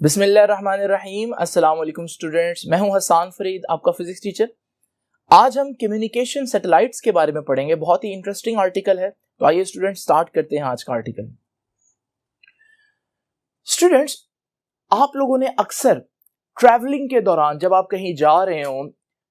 बिस्मिल्लाहिर्रहमानिर्रहीम। अस्सलाम वालेकुम स्टूडेंट्स, मैं हूं हसान फरीद, आपका फिजिक्स टीचर। आज हम कम्युनिकेशन सैटेलाइट्स के बारे में पढ़ेंगे। बहुत ही इंटरेस्टिंग आर्टिकल है, तो आइए स्टूडेंट्स स्टार्ट करते हैं आज का आर्टिकल। स्टूडेंट्स, आप लोगों ने अक्सर ट्रैवलिंग के दौरान जब आप कहीं जा रहे हो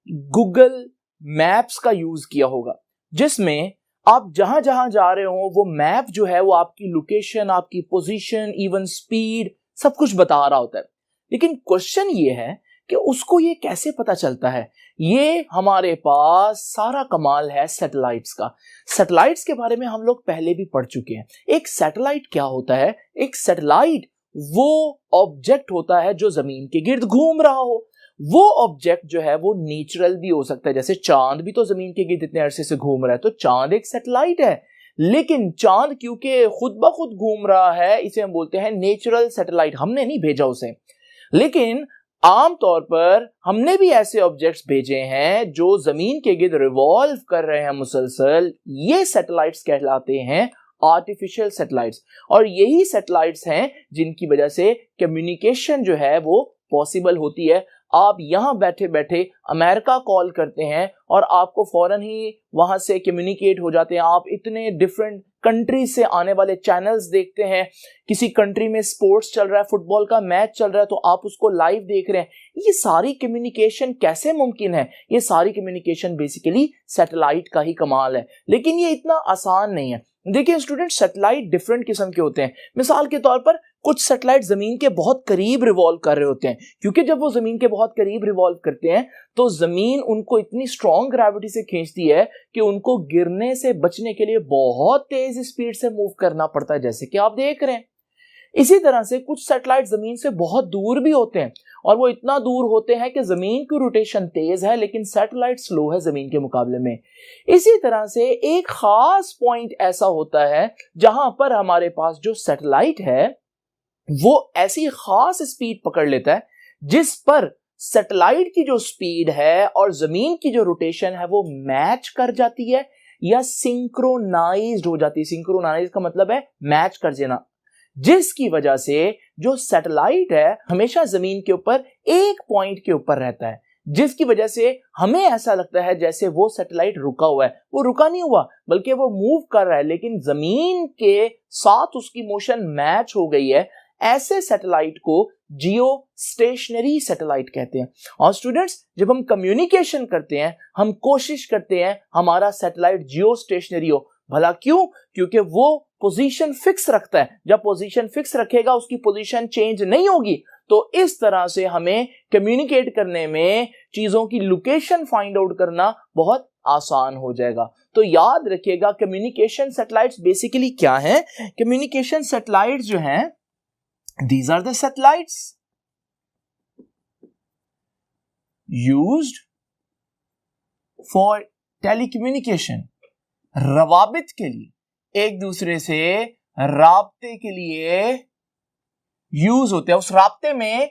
गूगल मैप्स का यूज किया होगा, जिसमें आप जहां जहां जा रहे हो वो मैप जो है वो आपकी लोकेशन, आपकी पोजीशन, इवन स्पीड सब कुछ बता रहा होता है। लेकिन क्वेश्चन ये है कि उसको ये कैसे पता चलता है। ये हमारे पास सारा कमाल है सैटेलाइट्स का। सैटेलाइट्स के बारे में हम लोग पहले भी पढ़ चुके हैं। एक सैटेलाइट क्या होता है? एक सैटेलाइट वो ऑब्जेक्ट होता है जो जमीन के गिर्द घूम रहा हो। वो ऑब्जेक्ट जो है वो नेचुरल भी हो सकता है, जैसे चांद भी तो जमीन के गिर्द इतने अरसे से घूम रहा है, तो चांद एक सैटेलाइट है। लेकिन चांद क्योंकि खुद ब खुद घूम रहा है, इसे हम बोलते हैं नेचुरल सैटेलाइट। हमने नहीं भेजा उसे। लेकिन आमतौर पर हमने भी ऐसे ऑब्जेक्ट्स भेजे हैं जो जमीन के गिर्द रिवॉल्व कर रहे हैं मुसलसल। ये सैटेलाइट्स कहलाते हैं आर्टिफिशियल सैटेलाइट्स। और यही सैटेलाइट्स हैं जिनकी वजह से कम्युनिकेशन जो है वो पॉसिबल होती है। आप यहां बैठे बैठे अमेरिका कॉल करते हैं और आपको फौरन ही वहां से कम्युनिकेट हो जाते हैं। आप इतने डिफरेंट कंट्री से आने वाले चैनल्स देखते हैं। किसी कंट्री में स्पोर्ट्स चल रहा है, फुटबॉल का मैच चल रहा है, तो आप उसको लाइव देख रहे हैं। ये सारी कम्युनिकेशन कैसे मुमकिन है? ये सारी कम्युनिकेशन बेसिकली सैटेलाइट का ही कमाल है। लेकिन ये इतना आसान नहीं है। देखिए स्टूडेंट, सैटेलाइट डिफरेंट किस्म के होते हैं। मिसाल के तौर पर कुछ सैटेलाइट जमीन के बहुत करीब रिवॉल्व कर रहे होते हैं, क्योंकि जब वो जमीन के बहुत करीब रिवॉल्व करते हैं तो जमीन उनको इतनी स्ट्रॉन्ग ग्रेविटी से खींचती है कि उनको गिरने से बचने के लिए बहुत तेज स्पीड से मूव करना पड़ता है, जैसे कि आप देख रहे हैं। इसी तरह से कुछ सैटेलाइट जमीन से बहुत दूर भी होते हैं, और वो इतना दूर होते हैं कि जमीन की रोटेशन तेज है लेकिन सैटेलाइट स्लो है जमीन के मुकाबले में। इसी तरह से एक खास पॉइंट ऐसा होता है जहां पर हमारे पास जो सैटेलाइट है वो ऐसी खास स्पीड पकड़ लेता है जिस पर सैटेलाइट की जो स्पीड है और जमीन की जो रोटेशन है वो मैच कर जाती है या सिंक्रोनाइज्ड हो जाती है। सिंक्रोनाइज का मतलब है मैच कर देना, जिसकी वजह से जो सैटेलाइट है हमेशा जमीन के ऊपर एक पॉइंट के ऊपर रहता है, जिसकी वजह से हमें ऐसा लगता है जैसे वो सैटेलाइट रुका हुआ है। वो रुका नहीं हुआ, बल्कि वो मूव कर रहा है, लेकिन जमीन के साथ उसकी मोशन मैच हो गई है। ऐसे सैटेलाइट को जियो स्टेशनरी सैटेलाइट कहते हैं। और स्टूडेंट्स, जब हम कम्युनिकेशन करते हैं हम कोशिश करते हैं हमारा सैटेलाइट जियो स्टेशनरी हो। भला क्यों? क्योंकि वो पोजीशन फिक्स रखता है। जब पोजीशन फिक्स रखेगा उसकी पोजीशन चेंज नहीं होगी। तो इस तरह से हमें कम्युनिकेट करने में चीजों की लोकेशन फाइंड आउट करना बहुत आसान हो जाएगा। तो याद रखिएगा, कम्युनिकेशन सैटेलाइट्स बेसिकली क्या है? कम्युनिकेशन सैटेलाइट्स जो हैं, these are the satellites used for telecommunication, रवाबित के लिए, एक दूसरे से राब्ते के लिए यूज होते हैं। उस राब्ते में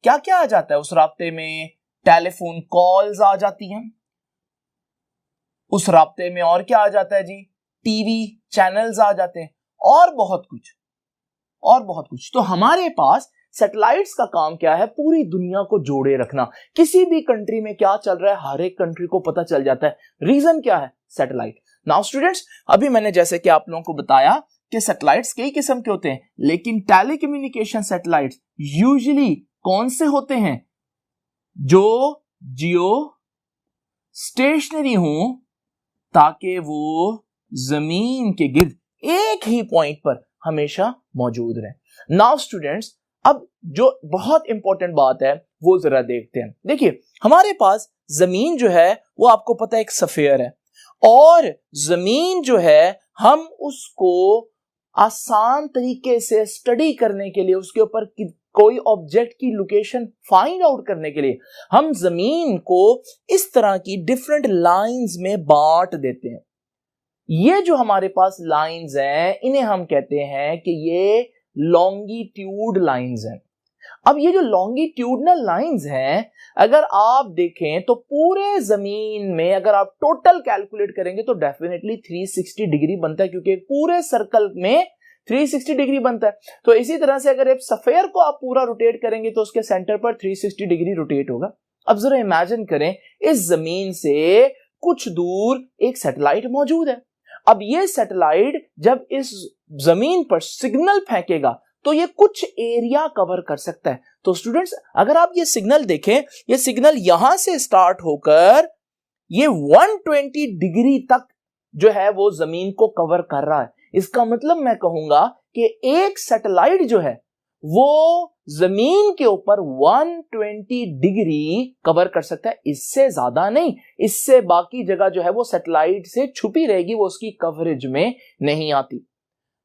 क्या क्या आ जाता है? उस राब्ते में टेलीफोन कॉल्स आ जाती हैं। उस राब्ते में और क्या आ जाता है जी? टीवी चैनल्स आ जाते हैं, और बहुत कुछ। तो हमारे पास सैटेलाइट्स का काम क्या है? पूरी दुनिया को जोड़े रखना। किसी भी कंट्री में क्या चल रहा है हर एक कंट्री को पता चल जाता है। रीजन क्या है? सैटेलाइट। नाउ स्टूडेंट्स, अभी मैंने जैसे कि आप लोगों को बताया कि सैटेलाइट्स कई किस्म के होते हैं, लेकिन टेलीकम्युनिकेशन सैटेलाइट्स यूजुअली कौन से होते हैं? जो जियो स्टेशनरी हो, ताकि वो जमीन के गिर्द एक ही पॉइंट पर हमेशा मौजूद रहे। नाउ स्टूडेंट्स, अब जो बहुत इंपॉर्टेंट बात है वो जरा देखते हैं। देखिए, हमारे पास जमीन जो है वो आपको पता है एक स्फीयर है, और जमीन जो है हम उसको आसान तरीके से स्टडी करने के लिए, उसके ऊपर कोई ऑब्जेक्ट की लोकेशन फाइंड आउट करने के लिए हम जमीन को इस तरह की डिफरेंट लाइंस में बांट देते हैं। ये जो हमारे पास लाइंस हैं इन्हें हम कहते हैं कि ये लॉन्गिट्यूड लाइंस हैं। अब ये जो लॉन्गिट्यूडनल लाइंस हैं, अगर आप देखें तो पूरे जमीन में अगर आप टोटल कैलकुलेट करेंगे तो डेफिनेटली 360 डिग्री बनता है, क्योंकि पूरे सर्कल में 360 डिग्री बनता है। तो इसी तरह से अगर एक सफेयर को आप पूरा रोटेट करेंगे तो उसके सेंटर पर 360 डिग्री रोटेट होगा। अब जरा इमेजिन करें, इस जमीन से कुछ दूर एक सैटेलाइट मौजूद है। अब ये सैटेलाइट जब इस जमीन पर सिग्नल फेंकेगा तो ये कुछ एरिया कवर कर सकता है। तो स्टूडेंट्स, अगर आप ये सिग्नल देखें, ये सिग्नल यहां से स्टार्ट होकर ये 120 डिग्री तक जो है वो जमीन को कवर कर रहा है। इसका मतलब मैं कहूंगा कि एक सैटेलाइट जो है वो जमीन के ऊपर 120 डिग्री कवर कर सकता है, इससे ज्यादा नहीं। इससे बाकी जगह जो है वो सैटेलाइट से छुपी रहेगी, वो उसकी कवरेज में नहीं आती।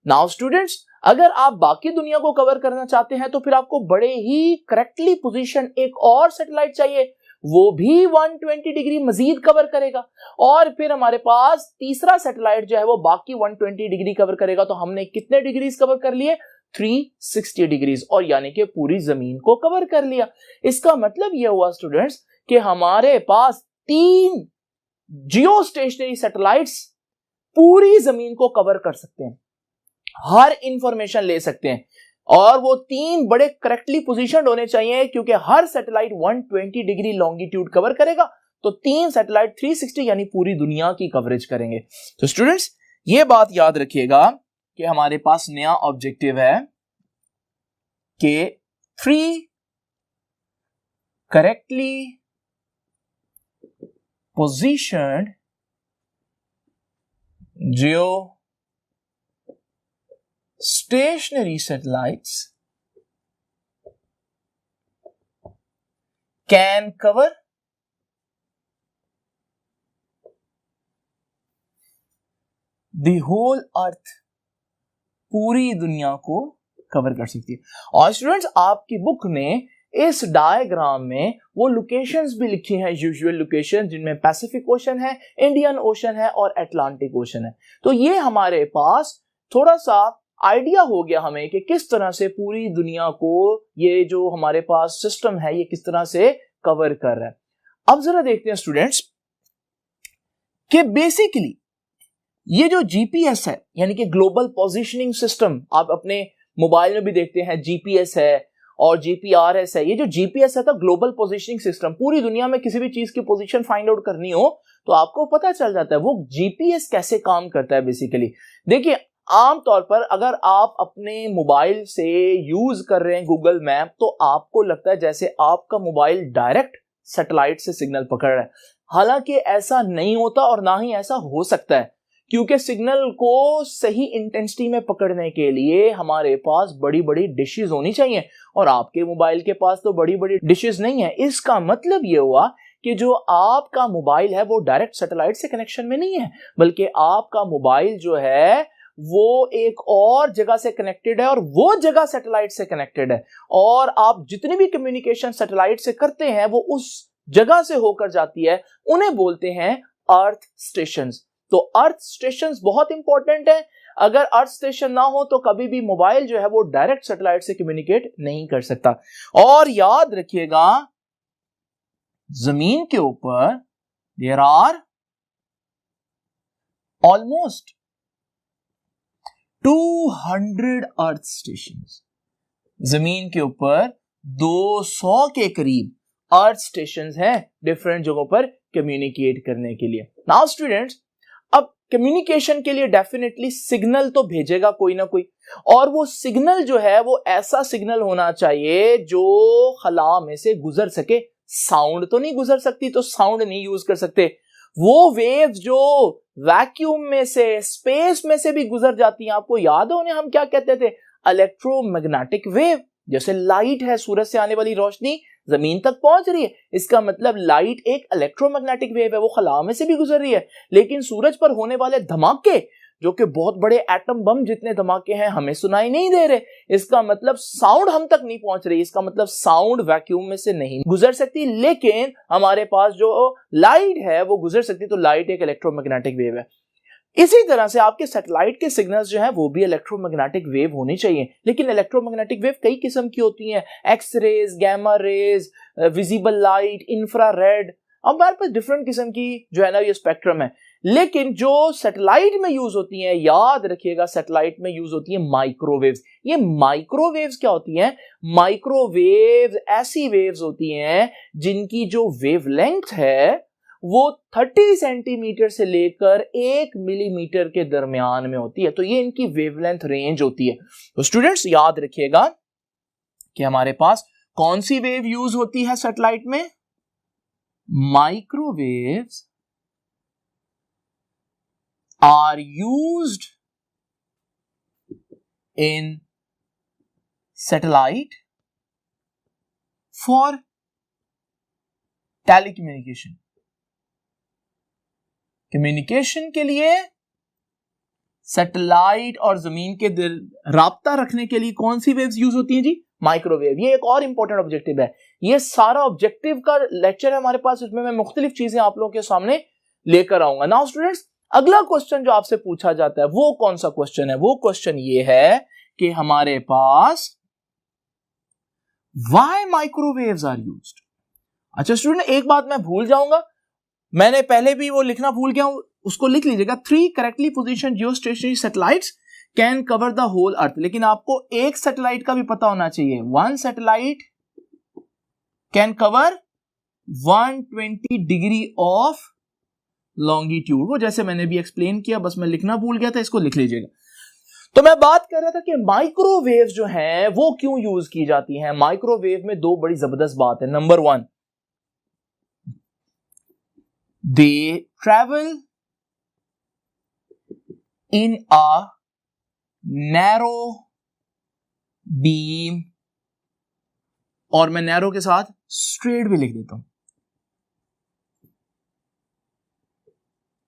नाउ स्टूडेंट्स, अगर आप बाकी दुनिया को कवर करना चाहते हैं तो फिर आपको बड़े ही करेक्टली पोजीशन एक और सैटेलाइट चाहिए, वो भी 120 डिग्री मजीद कवर करेगा। और फिर हमारे पास तीसरा सैटेलाइट जो है वो बाकी 120 डिग्री कवर करेगा। तो हमने कितने डिग्रीज कवर कर लिए? 360 डिग्रीज, और यानी कि पूरी जमीन को कवर कर लिया। इसका मतलब यह हुआ स्टूडेंट्स कि हमारे पास 3 जियो स्टेशनरी सैटेलाइट्स पूरी जमीन को कवर कर सकते हैं, हर इंफॉर्मेशन ले सकते हैं, और वो 3 बड़े करेक्टली पोजीशनड होने चाहिए, क्योंकि हर सैटेलाइट 120 डिग्री लॉन्गिट्यूड कवर करेगा। तो 3 सैटेलाइट 360 यानी पूरी दुनिया की कवरेज करेंगे। तो स्टूडेंट्स, ये बात याद रखिएगा कि हमारे पास नया ऑब्जेक्टिव है कि 3 correctly positioned Jio stationary satellites can cover the whole earth, पूरी दुनिया को कवर कर सकती है। और स्टूडेंट्स, आपकी बुक में इस डायग्राम में वो लोकेशंस भी लिखी हैं, यूजुअल लोकेशन, जिनमें पैसिफिक ओशन है, इंडियन ओशन है और अटलांटिक ओशन है। तो ये हमारे पास थोड़ा सा आइडिया हो गया हमें कि किस तरह से पूरी दुनिया को ये जो हमारे पास सिस्टम है ये किस तरह से कवर कर रहा है। अब जरा देखते हैं स्टूडेंट्स कि बेसिकली ये जो जीपीएस है, यानी कि ग्लोबल पोजीशनिंग सिस्टम, आप अपने मोबाइल में भी देखते हैं जीपीएस है और जीपीआरएस है। ये जो जीपीएस है तो ग्लोबल पोजीशनिंग सिस्टम, पूरी दुनिया में किसी भी चीज की पोजीशन फाइंड आउट करनी हो तो आपको पता चल जाता है वो जीपीएस कैसे काम करता है। बेसिकली देखिए, आमतौर पर अगर आप अपने मोबाइल से यूज कर रहे हैं गूगल मैप तो आपको लगता है जैसे आपका मोबाइल डायरेक्ट सैटेलाइट से सिग्नल पकड़ रहा है। हालांकि ऐसा नहीं होता और ना ही ऐसा हो सकता है, क्योंकि सिग्नल को सही इंटेंसिटी में पकड़ने के लिए हमारे पास बड़ी बड़ी डिशेस होनी चाहिए, और आपके मोबाइल के पास तो बड़ी बड़ी डिशेस नहीं है। इसका मतलब यह हुआ कि जो आपका मोबाइल है वो डायरेक्ट सैटेलाइट से कनेक्शन में नहीं है, बल्कि आपका मोबाइल जो है वो एक और जगह से कनेक्टेड है और वो जगह सैटेलाइट से कनेक्टेड है, और आप जितनी भी कम्युनिकेशन सैटेलाइट से करते हैं वो उस जगह से होकर जाती है, उन्हें बोलते हैं अर्थ स्टेशंस। तो अर्थ स्टेशंस बहुत इंपॉर्टेंट है। अगर अर्थ स्टेशन ना हो तो कभी भी मोबाइल जो है वो डायरेक्ट सैटेलाइट से कम्युनिकेट नहीं कर सकता। और याद रखिएगा, जमीन के ऊपर there are almost 200 earth stations. जमीन के ऊपर 200 के करीब अर्थ स्टेशंस हैं डिफरेंट जगहों पर कम्युनिकेट करने के लिए। नाउ स्टूडेंट्स, अब कम्युनिकेशन के लिए डेफिनेटली सिग्नल तो भेजेगा कोई ना कोई, और वो सिग्नल जो है वो ऐसा सिग्नल होना चाहिए जो खला में से गुजर सके। साउंड तो नहीं गुजर सकती, तो साउंड नहीं यूज कर सकते। वो वेव्स जो वैक्यूम में से, स्पेस में से भी गुजर जाती हैं, आपको याद है उन्हें हम क्या कहते थे? Electromagnetic wave. जैसे लाइट है, सूरज से आने वाली रोशनी जमीन तक पहुंच रही है, इसका मतलब लाइट एक इलेक्ट्रोमैग्नेटिक वेव है, वो खला में से भी गुजर रही है। लेकिन सूरज पर होने वाले धमाके, जो कि बहुत बड़े एटम बम जितने धमाके हैं, हमें सुनाई नहीं दे रहे। इसका मतलब साउंड हम तक नहीं पहुंच रही, इसका मतलब साउंड वैक्यूम में से नहीं गुजर सकती। लेकिन हमारे पास जो लाइट है वो गुजर सकती, तो लाइट एक इलेक्ट्रोमैग्नेटिक वेव है। इसी तरह से आपके सैटेलाइट के सिग्नल्स जो हैं वो भी इलेक्ट्रोमैग्नेटिक वेव होनी चाहिए। लेकिन इलेक्ट्रोमैग्नेटिक वेव कई किस्म की होती हैं, X rays, gamma rays, visible light, infrared, हमारे पास डिफरेंट किस्म की जो है ना ये स्पेक्ट्रम है। लेकिन जो सैटेलाइट में यूज होती हैं, याद रखिएगा सैटेलाइट में यूज होती है माइक्रोवेव्स। ये माइक्रोवेव्स क्या होती हैं? माइक्रोवेव्स ऐसी वेव्स होती हैं जिनकी जो वेवलेंथ है वो 30 सेंटीमीटर से लेकर 1 मिलीमीटर के दरमियान में होती है। तो ये इनकी वेवलेंथ रेंज होती है। तो स्टूडेंट्स याद रखिएगा कि हमारे पास कौन सी वेव यूज होती है सैटेलाइट में? Microwaves are used in satellite for telecommunication। Communication के लिए सैटेलाइट और जमीन के राब्ता रखने के लिए कौन सी वेव्स यूज होती हैं जी? माइक्रोवेव। ये एक और इंपॉर्टेंट ऑब्जेक्टिव है। ये सारा ऑब्जेक्टिव का लेक्चर है हमारे पास, इसमें मैं मुख्तलिफ चीजें आप लोगों के सामने लेकर आऊंगा। नाउ स्टूडेंट्स, अगला क्वेश्चन जो आपसे पूछा जाता है वो कौन सा क्वेश्चन है? वो क्वेश्चन ये है कि हमारे पास व्हाई माइक्रोवेव्स आर यूज्ड। अच्छा स्टूडेंट, एक बात मैं भूल जाऊंगा, मैंने पहले भी वो लिखना भूल गया हूं, उसको लिख लीजिएगा। 3 correctly position geostationary satellites can cover the whole earth. लेकिन आपको एक सैटेलाइट का भी पता होना चाहिए। 1 satellite can cover 120 degree of longitude. वो जैसे मैंने भी एक्सप्लेन किया, बस मैं लिखना भूल गया था, इसको लिख लीजिएगा। तो मैं बात कर रहा था कि माइक्रोवेव जो हैं वो क्यों यूज की जाती हैं। माइक्रोवेव में 2 बड़ी जबरदस्त बात है। Number 1, they travel in a narrow beam, और मैं नैरो के साथ स्ट्रेट भी लिख देता हूं।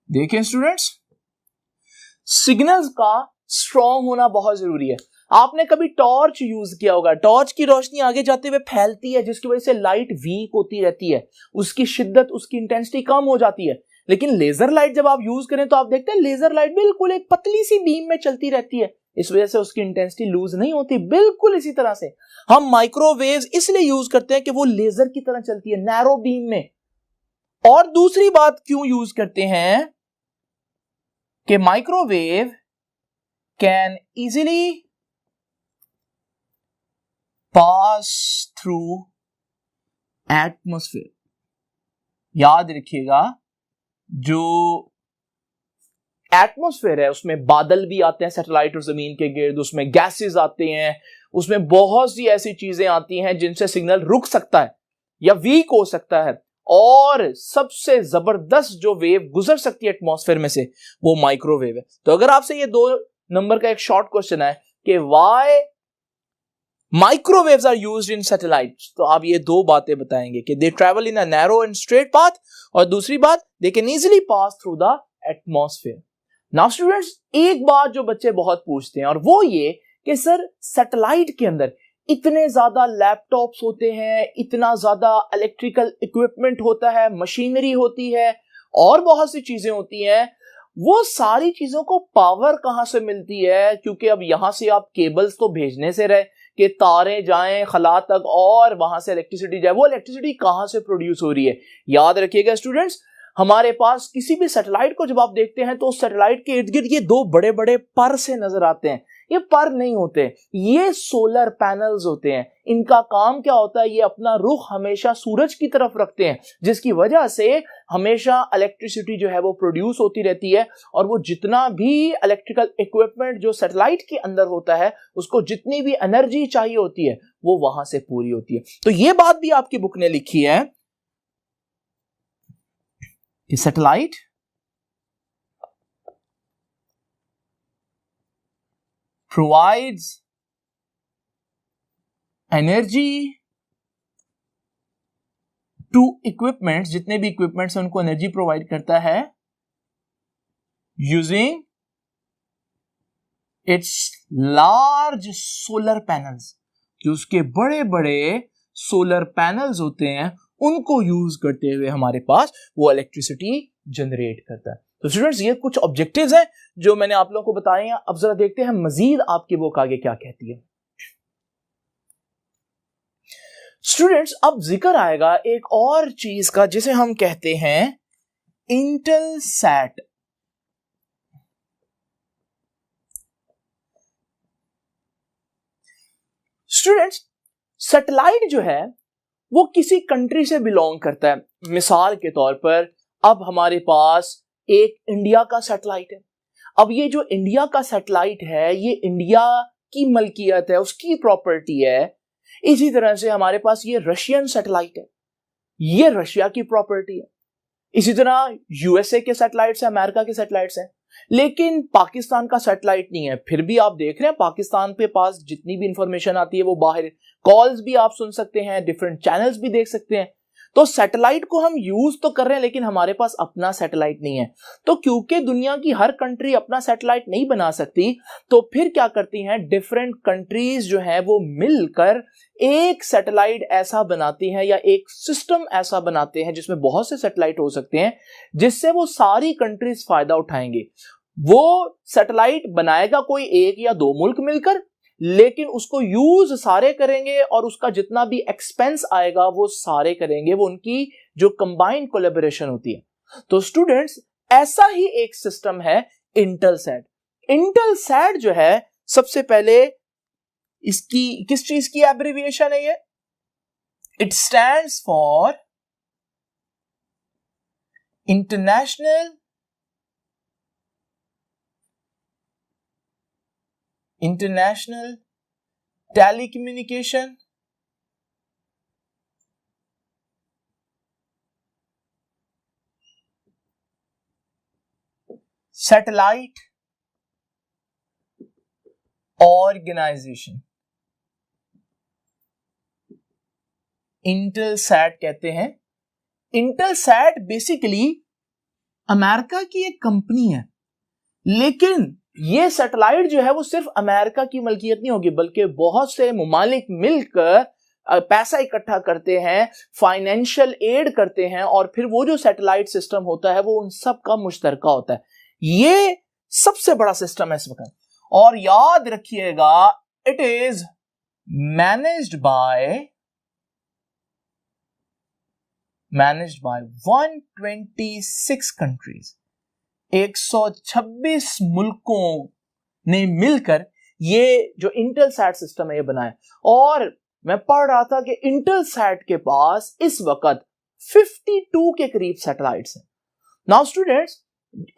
देखिए स्टूडेंट्स, सिग्नल्स का स्ट्रॉन्ग होना बहुत जरूरी है। आपने कभी टॉर्च यूज किया होगा, टॉर्च की रोशनी आगे जाते हुए फैलती है जिसकी वजह से लाइट वीक होती रहती है, उसकी शिद्दत, उसकी इंटेंसिटी कम हो जाती है। लेकिन लेजर लाइट जब आप यूज करें तो आप देखते हैं लेजर लाइट बिल्कुल एक पतली सी बीम में चलती रहती है, इस वजह से उसकी इंटेंसिटी लूज नहीं होती। बिल्कुल इसी तरह से हम माइक्रोवेव्स इसलिए यूज करते हैं कि वो लेजर की तरह चलती है, नैरो बीम में। और दूसरी बात क्यों यूज करते हैं कि microwave can easily pass through atmosphere. याद रखिएगा, जो एटमॉस्फेयर है उसमें बादल भी आते हैं सैटेलाइट और जमीन के गिर्द, उसमें गैसेस आते हैं, उसमें बहुत सी ऐसी चीजें आती हैं जिनसे सिग्नल रुक सकता है या वीक हो सकता है। और सबसे जबरदस्त जो वेव गुजर सकती है एटमॉस्फेयर में से वो माइक्रोवेव है। तो अगर आपसे ये 2 नंबर का एक शॉर्ट क्वेश्चन है कि why microwaves are used in satellites, तो आप ये 2 बातें बताएंगे कि they travel in a narrow and straight path, और दूसरी बात they can easily pass through the atmosphere. Now students, एक बात जो बच्चे बहुत पूछते हैं और वो ये कि सर सैटेलाइट के अंदर इतने ज्यादा लैपटॉप्स होते हैं, इतना ज्यादा इलेक्ट्रिकल इक्विपमेंट होता है, मशीनरी होती है और बहुत सी चीजें होती हैं, वो सारी चीजों को पावर कहां से मिलती है? क्योंकि अब यहां से आप केबल्स तो भेजने से रहे कि तारें जाएं खला तक और वहां से इलेक्ट्रिसिटी जाए, वो इलेक्ट्रिसिटी कहां से प्रोड्यूस हो रही है? याद रखिएगा स्टूडेंट्स, हमारे पास किसी भी सैटेलाइट को जब आप देखते हैं तो उस सैटेलाइट के इर्द गिर्द ये 2 बड़े बड़े पर से नजर आते हैं। ये पर नहीं होते, ये सोलर पैनल्स होते हैं। इनका काम क्या होता है? ये अपना रुख हमेशा सूरज की तरफ रखते हैं, जिसकी वजह से हमेशा इलेक्ट्रिसिटी जो है वो प्रोड्यूस होती रहती है, और वो जितना भी इलेक्ट्रिकल इक्विपमेंट जो सैटेलाइट के अंदर होता है उसको जितनी भी एनर्जी चाहिए होती है वो वहां से पूरी होती है। तो ये बात भी आपकी बुक ने लिखी है कि satellite provides energy to equipments, जितने भी इक्विपमेंट्स हैं उनको एनर्जी प्रोवाइड करता है using its large solar panels। जो उसके बड़े बड़े सोलर पैनल्स होते हैं उनको यूज करते हुए हमारे पास वो इलेक्ट्रिसिटी जनरेट करता है। तो स्टूडेंट्स, ये कुछ ऑब्जेक्टिव्स हैं जो मैंने आप लोगों को बताए हैं। अब जरा देखते हैं मजीद आपकी बुक आगे क्या कहती है। स्टूडेंट्स, अब जिक्र आएगा एक और चीज का जिसे हम कहते हैं इंटेलसैट। स्टूडेंट्स, सैटेलाइट जो है वो किसी कंट्री से बिलोंग करता है। मिसाल के तौर पर अब हमारे पास एक इंडिया का सैटेलाइट है। अब ये जो इंडिया का सैटेलाइट है ये इंडिया की मलकियत है, उसकी प्रॉपर्टी है। इसी तरह से हमारे पास ये रशियन सैटेलाइट है, ये रशिया की प्रॉपर्टी है। इसी तरह यूएसए के सैटेलाइट्स हैं, अमेरिका के सैटेलाइट्स हैं, लेकिन पाकिस्तान का सैटेलाइट नहीं है। फिर भी आप देख रहे हैं पाकिस्तान पे पास जितनी भी इंफॉर्मेशन आती है वो बाहर, कॉल्स भी आप सुन सकते हैं, डिफरेंट चैनल्स भी देख सकते हैं। तो सैटेलाइट को हम यूज तो कर रहे हैं लेकिन हमारे पास अपना सैटेलाइट नहीं है। तो क्योंकि दुनिया की हर कंट्री अपना सैटेलाइट नहीं बना सकती, तो फिर क्या करती हैं, डिफरेंट कंट्रीज जो है वो मिलकर एक सैटेलाइट ऐसा बनाती हैं या एक सिस्टम ऐसा बनाते हैं जिसमें बहुत से सैटेलाइट हो सकते हैं, जिससे वो सारी कंट्रीज फायदा उठाएंगे। वो सैटेलाइट बनाएगा कोई एक या दो मुल्क मिलकर, लेकिन उसको यूज सारे करेंगे और उसका जितना भी एक्सपेंस आएगा वो सारे करेंगे, वो उनकी जो कंबाइंड कोलैबोरेशन होती है। तो स्टूडेंट्स, ऐसा ही एक सिस्टम है इंटेलसैट। इंटेलसैट जो है सबसे पहले इसकी किस चीज की एब्रिविएशन है ये? It stands for International Telecommunication Satellite Organization, Intelsat कहते हैं। इंटेलसैट बेसिकली अमेरिका की एक कंपनी है, लेकिन ये सैटेलाइट जो है वो सिर्फ अमेरिका की मलकियत नहीं होगी, बल्कि बहुत से मुमालिक मिलकर पैसा इकट्ठा करते हैं, फाइनेंशियल एड करते हैं, और फिर वो जो सैटेलाइट सिस्टम होता है वो उन सब का मुश्तरका होता है। ये सबसे बड़ा सिस्टम है इस वक्त। और याद रखिएगा, it is managed by 126 countries, 126 मुल्कों ने मिलकर ये जो इंटेलसैट सिस्टम है ये बनाया। और मैं पढ़ रहा था कि इंटेलसैट के पास इस वक्त 52 के करीब सैटेलाइट्स हैं। नाउ स्टूडेंट्स,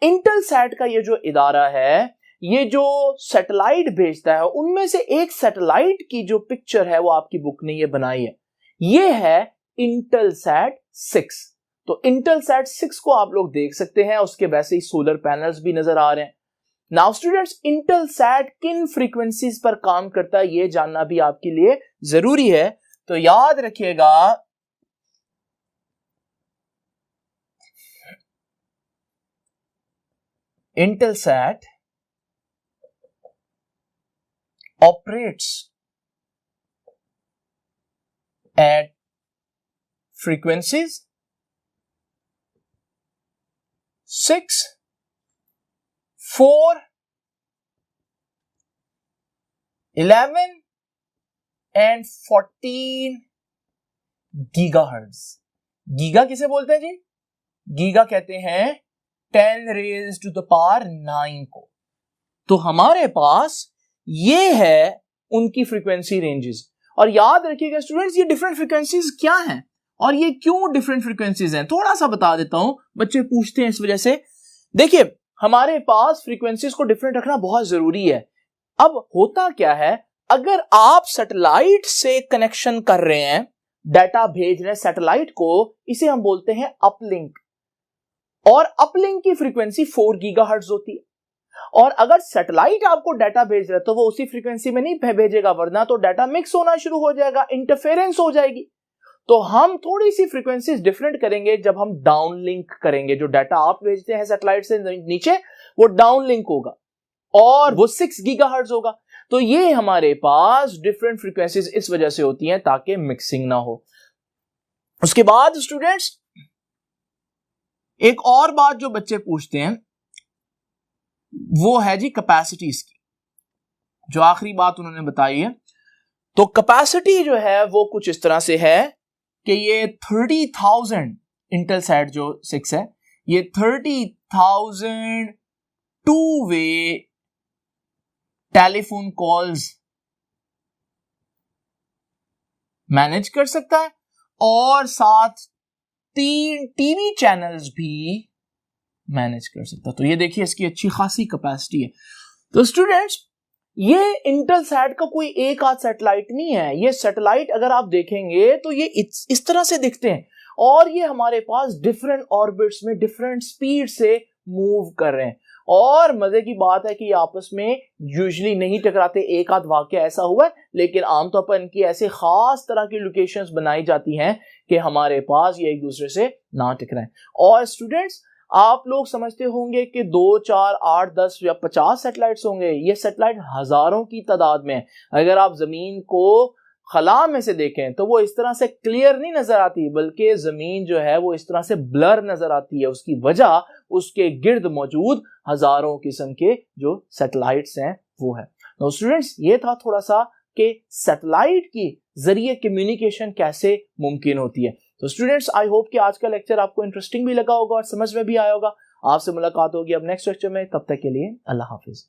इंटेलसैट का ये जो इदारा है, ये जो सैटेलाइट भेजता है, उनमें से एक सैटेलाइट की जो पिक्चर है वो आपकी बुक ने ये बनाई है। ये है इंटेलसैट 6। तो इंटेलसैट 6 को आप लोग देख सकते हैं, उसके वैसे ही सोलर पैनल्स भी नजर आ रहे हैं। नाउ स्टूडेंट्स, इंटेलसैट किन फ्रीक्वेंसीज पर काम करता है ये जानना भी आपके लिए जरूरी है। तो याद रखिएगा, Intelsat operates at frequencies 6, 4, 11 and 14 gigahertz. Giga किसे बोलते हैं जी? गीगा कहते हैं 10 raised to the power 9 को। तो हमारे पास ये है उनकी फ्रीक्वेंसी रेंजेस। और याद रखिएगा स्टूडेंट्स, ये डिफरेंट फ्रीक्वेंसीज क्या हैं और ये क्यों डिफरेंट फ्रीक्वेंसीज हैं, थोड़ा सा बता देता हूं, बच्चे पूछते हैं इस वजह से। देखिए, हमारे पास फ्रीक्वेंसीज को डिफरेंट रखना बहुत जरूरी है। अब होता क्या है, अगर आप सैटेलाइट से कनेक्शन कर रहे हैं, डाटा भेज रहे हैं सैटेलाइट को, इसे हम बोलते हैं अपलिंक। और अपलिंक की फ्रीक्वेंसी 4 गीगाहर्ट्ज होती है। और अगर सैटेलाइट आपको डाटा भेज रहा है तो वो उसी फ्रीक्वेंसी में नहीं भेजेगा, वरना तो डाटा मिक्स होना शुरू हो जाएगा, इंटरफेरेंस हो जाएगी। तो हम थोड़ी सी फ्रीक्वेंसीज डिफरेंट करेंगे जब हम डाउनलिंक करेंगे। जो डाटा आप भेजते हैं सैटेलाइट से नीचे, वो डाउनलिंक होगा और वो 6 गीगाहर्ट्ज होगा। तो ये हमारे पास डिफरेंट फ्रीक्वेंसीज इस वजह से होती हैं ताकि मिक्सिंग ना हो। उसके बाद स्टूडेंट्स, एक और बात जो बच्चे पूछते हैं वो है जी कैपेसिटीज की, जो आखिरी बात उन्होंने बताई है। तो कैपेसिटी जो है वो कुछ इस तरह से है कि ये 30,000 इंटेलसैट जो 6 है, ये 30,000 two way telephone calls manage कर सकता है और साथ 3 टीवी चैनल्स भी मैनेज कर सकता है। तो ये देखिए इसकी अच्छी खासी कैपेसिटी है। तो स्टूडेंट्स, ये इंटेलसैट का कोई एक आध सैटेलाइट नहीं है। ये सैटेलाइट अगर आप देखेंगे तो ये इस तरह से दिखते हैं और ये हमारे पास डिफरेंट ऑर्बिट्स में डिफरेंट स्पीड से मूव कर रहे हैं। और मजे की बात है कि ये आपस में यूजुअली नहीं टकराते। एक आध वाकया ऐसा हुआ है, लेकिन आमतौर पर इनकी ऐसे खास तरह की लोकेशंस बनाई जाती हैं कि हमारे पास ये एक दूसरे से ना टकराएं। और स्टूडेंट्स, आप लोग समझते होंगे कि 2, 4, 8, 10 या 50 सैटेलाइट्स होंगे। ये सैटेलाइट हजारों की तादाद में है। अगर आप जमीन को खला में से देखें तो वो इस तरह से क्लियर नहीं नजर आती, बल्कि जमीन जो है वो इस तरह से ब्लर नजर आती है। उसकी वजह उसके गिर्द मौजूद हजारों किस्म के जो सैटेलाइट्स हैं वो है। तो स्टूडेंट्स, ये था थोड़ा सा कि सैटेलाइट की जरिए कम्युनिकेशन कैसे मुमकिन होती है। तो स्टूडेंट्स, आई होप कि आज का लेक्चर आपको इंटरेस्टिंग भी लगा होगा और समझ में भी आया होगा। आपसे मुलाकात होगी अब नेक्स्ट लेक्चर में। तब तक के लिए अल्लाह हाफिज।